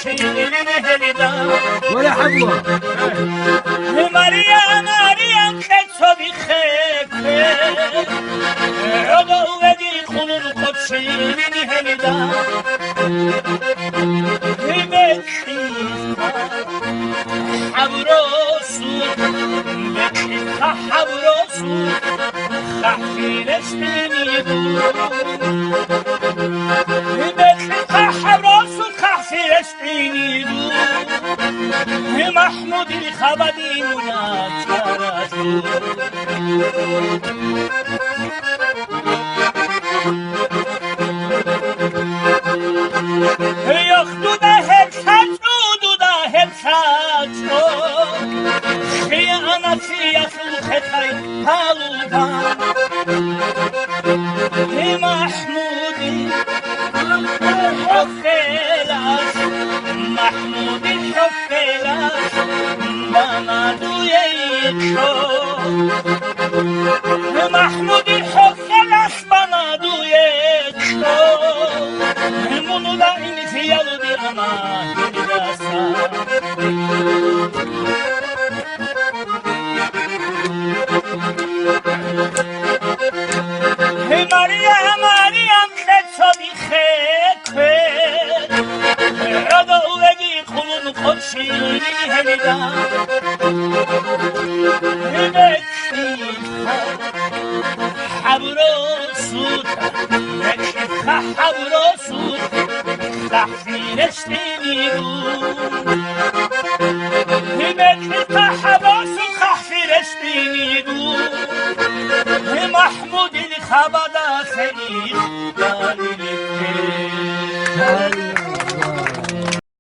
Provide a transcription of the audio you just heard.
شیرین هلیدا ولا حبوة مریم که تو بیخکه عدو بدی خلون خود شیرین هلیدا بکیز حبراسود بکیز حبراسود خفیرش بینیدون حبراسون خفیرش بینیدون محمودی خبدی مناترازون یخدو ده هلسات دودو ده هلسات خیانتی یخلو خطای پالوبان محمودی حفلاش محمودی حفلاش بنا دوی یکشو محمودی حفلاش بنا دوی یکشو منو دا این فیالو دی اما هیداسا مریم که تو بیخکه عدو بدی خلون خود شیرین هلیدا بکیز حبراسود بکیز حبراسود تحصیلش بینیدون بکیز حبراسود تحصیلش بینیدون محمودی خبدا خیلی داری